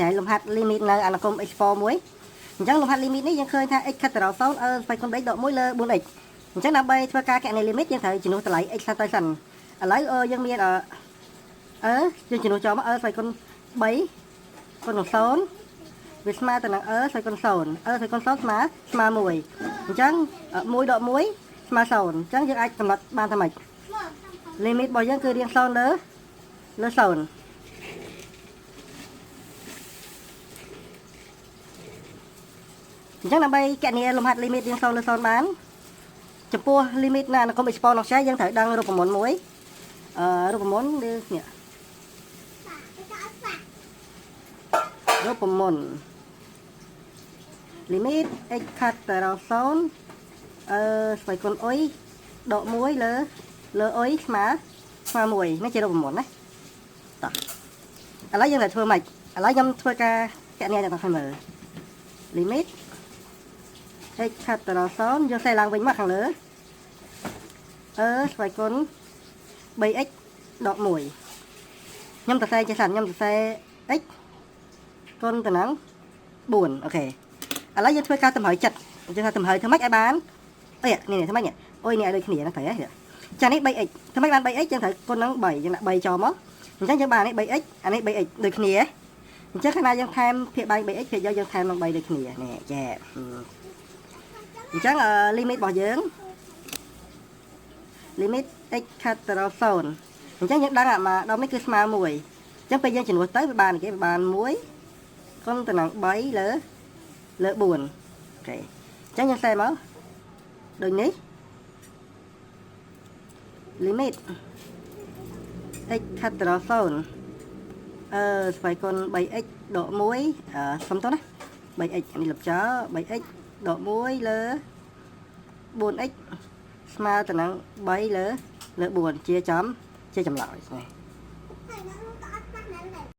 này lùm hạt limit là anh công export muối chẳng lùm hạt limit nàyยังเคยថា x ខិតទៅដល់0ស្វ័យគុណ3ដក1លើ 4x អញ្ចឹងដើម្បីធ្វើការកណនី limit យើងត្រូវជំនួសតម្លៃ x ទៅសិនឥឡូវយើងមានយើងជំនួសចូលមកស្វ័យគុណ3គុណនឹង0វាស្មើទៅនឹងស្វ័យគុណ0ស្វ័យគុណ0ស្មើ1អញ្ចឹង1ដក1ស្មើ0អញ្ចឹងយើងអាចកំណត់បានថាម៉េច limit របស់យើងគឺរៀង0លើ0អញ្ចឹងដើម្បីកណនីលំហាត់ limit រៀង0លើ0បានចំពោះ limit ណានៅកុំ export នោះចាយើងត្រូវដឹងរូបមន្តមួយរូបមន្តនេះរូបមន្ត limit x ខាត់ទៅដល់0ស្វ័យគុណអុយដក1លើអុយស្មើ1នេះជារូបមន្តណាតោះឥឡូវយើងត្រូវធ្វើម៉េចឥឡូវខ្ញុំធ្វើការកណនីឲ្យអ្នកមើល limit x ខាត់ទៅដល់0យកសេឡើងវិញមកខាងលើស្វ័យគុណ 3x ដក1ខ្ញុំសរសេរចេះសិនខ្ញុំសរសេរ x គុណទៅនឹង4អូខេឥឡូវយើងធ្វើការតម្រូវចិត្តអញ្ចឹងថាតម្រូវធ្វើម៉េចឲ្យបាននេះធ្វើម៉េចនេះអុយនេះឲ្យដូចគ្នាហ្នឹងត្រូវហ៎ចានេះ 3x ធ្វើម៉េចបាន 3x យើងត្រូវគុណនឹង3យើងដាក់3ចូលមកអញ្ចឹងយើងបាននេះ 3x អានេះ 3x ដូចគ្នាអញ្ចឹងខណៈយើងថែមភាគបាយ 3x ភាគយកយើងថែមនឹង3ដូចគ្នានេះចាអញ្ចឹងlimit របស់យើង limit x ខាត់ទៅដល់0អញ្ចឹងយើងដឹងអាមកដុំនេះគឺស្មើ1អញ្ចឹងពេលយើងជំនួសទៅវាបានគេបាន1គុណទៅនឹង3លើ4អូខេអញ្ចឹងយើងសេមកដូចនេះ limit x ខាត់ទៅដល់0ស្វ័យគុណ 3x ដក1សុំតោះណា 3x នេះលុបចោល 3x ដក1លើ 4x ស្មើទៅនឹង3លើ4ជាចម្លើយនេះ